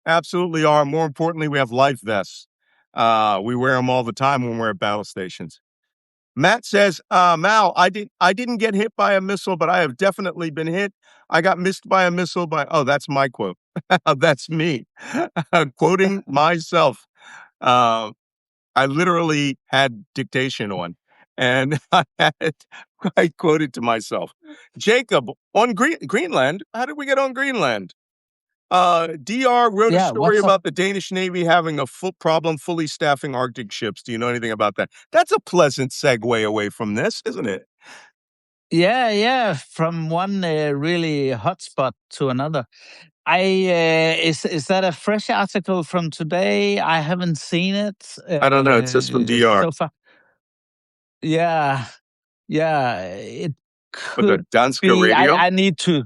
Absolutely are. More importantly, we have life vests. We wear them all the time when we're at battle stations. Matt says, Mal, I didn't get hit by a missile, but I have definitely been hit. I got missed by a missile that's my quote. That's me quoting myself. I literally had dictation on, and I quoted to myself. Jacob, on Greenland, how did we get on Greenland? DR wrote a Yeah, story what's up? about the Danish Navy having a full problem fully staffing Arctic ships. Do you know anything about that? That's a pleasant segue away from this, isn't it? Yeah, from one really hotspot to another. I is that a fresh article from today? I haven't seen it I don't know. It says from DR. so far. Yeah, yeah, it With the could Danska be. radio? I need to.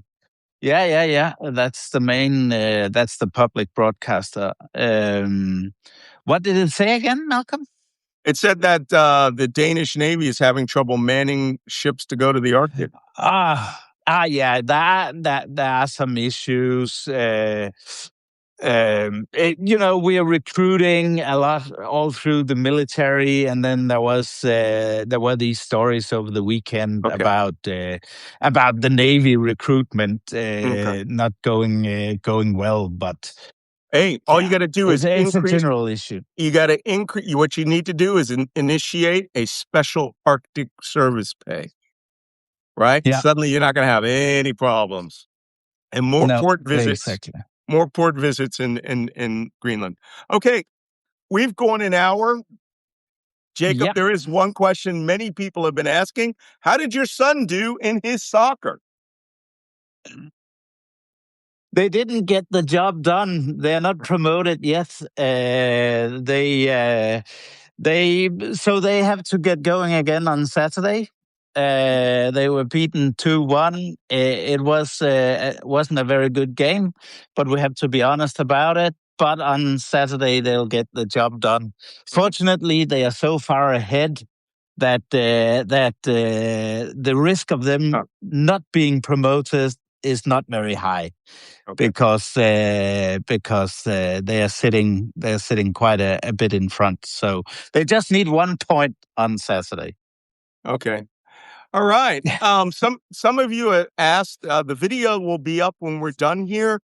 Yeah. That's the main. That's the public broadcaster. What did it say again, Malcolm? It said that the Danish Navy is having trouble manning ships to go to the Arctic. Yeah. That there are some issues. We are recruiting a lot all through the military, and then there were these stories over the weekend Okay. about the Navy recruitment Okay. not going well. But Hey, all you yeah, got to do is it's a increase. general issue. You got to increase. What you need to do is initiate a special Arctic service pay. Right? Yeah, Suddenly, you're not going to have any problems, and no, exactly. more port visits in Greenland. Okay, we've gone an hour. Jacob, Yeah. there is one question many people have been asking. How did your son do in his soccer? They didn't get the job done. They're not promoted yet. They have to get going again on Saturday. They were beaten 2-1. Wasn't a very good game, but we have to be honest about it. But on Saturday they'll get the job done. Fortunately, they are so far ahead that the risk of them Oh, not being promoted is not very high okay. because they are sitting quite a bit in front. So they just need 1 point on Saturday. Okay. All right. Some of you asked. The video will be up when we're done here.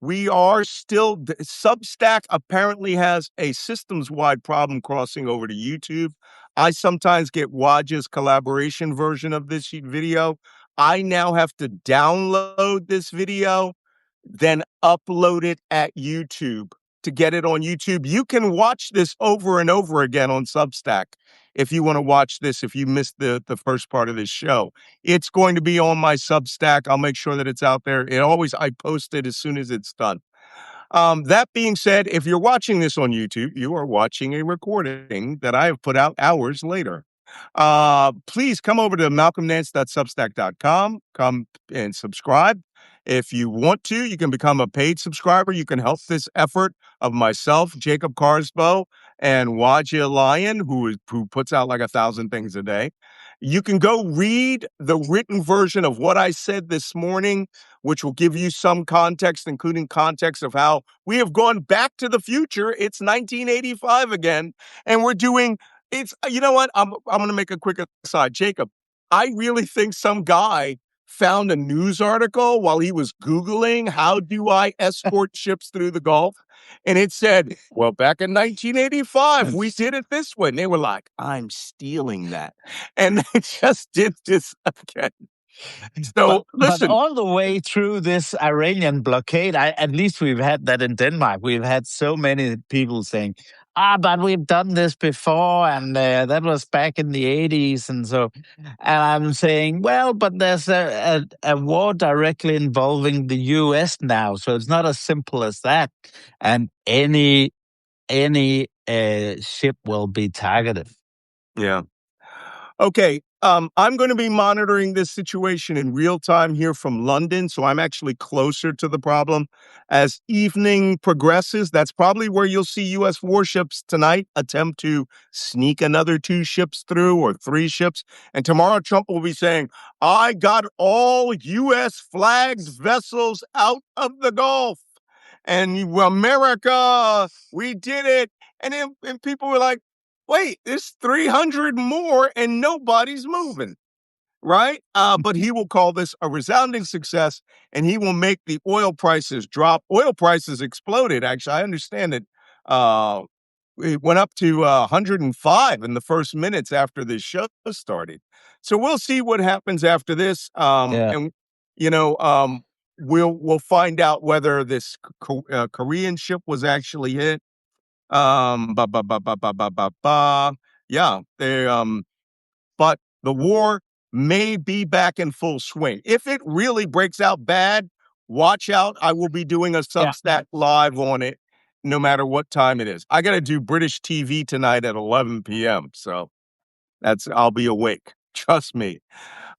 We are still Substack apparently has a systems wide problem crossing over to YouTube. I sometimes get Wajeeh's collaboration version of this video. I now have to download this video, then upload it at YouTube to get it on YouTube. You can watch this over and over again on Substack if you want to watch this, if you missed the first part of this show. It's going to be on my Substack. I'll make sure that it's out there. I post it as soon as it's done. That being said, if you're watching this on YouTube, you are watching a recording that I have put out hours later. Please come over to malcolmnance.substack.com. Come and subscribe. If you want to, you can become a paid subscriber. You can help this effort of myself, Jacob Kaarsbo, and Wajeeh Lion, who puts out like 1,000 things a day. You can go read the written version of what I said this morning, which will give you some context, including context of how we have gone back to the future. It's 1985 again, and we're doing it's, you know what? I'm going to make a quick aside. Jacob, I really think some guy found a news article while he was Googling, how do I escort ships through the Gulf? And it said, well, back in 1985, we did it this way. And they were like, I'm stealing that. And they just did this again. So But listen, all the way through this Iranian blockade, at least we've had that in Denmark. We've had so many people saying, but we've done this before, and that was back in the 80s. And I'm saying, well, but there's a war directly involving the US now. So it's not as simple as that. And any ship will be targeted. yeah. Okay, I'm going to be monitoring this situation in real time here from London, so I'm actually closer to the problem. As evening progresses, that's probably where you'll see U.S. warships tonight attempt to sneak another 2 ships through or 3 ships. And tomorrow, Trump will be saying, I got all U.S. flagged vessels out of the Gulf. And America, we did it. And people were like, wait, there's 300 more and nobody's moving, right? But he will call this a resounding success, and he will make the oil prices drop. Oil prices exploded, actually. I understand it. It went up to 105 in the first minutes after this show started. So we'll see what happens after this. Yeah. And, you know, we'll find out whether this Korean ship was actually hit. Ba ba ba ba ba ba ba ba. Yeah, they but the war may be back in full swing. If it really breaks out bad, watch out. I will be doing a Substack live on it, no matter what time it is. I got to do British TV tonight at 11 p.m. So I'll be awake. Trust me.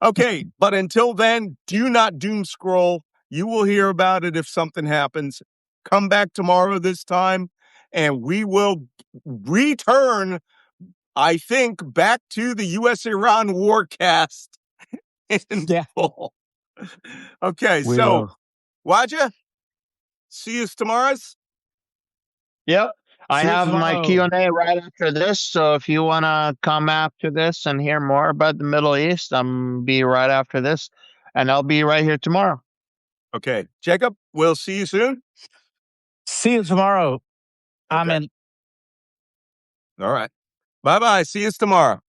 Okay, but until then, do not doom scroll. You will hear about it if something happens. Come back tomorrow this time, and we will return, I think, back to the U.S.-Iran war cast in full. Okay, We so will. Wajeeh, see you tomorrow. Yep. I See you have my tomorrow. Q&A right after this, so if you want to come after this and hear more about the Middle East, I'm be right after this, and I'll be right here tomorrow. Okay, Jacob, we'll see you soon. See you tomorrow. Okay. I'm in. All right. Bye-bye. See you tomorrow.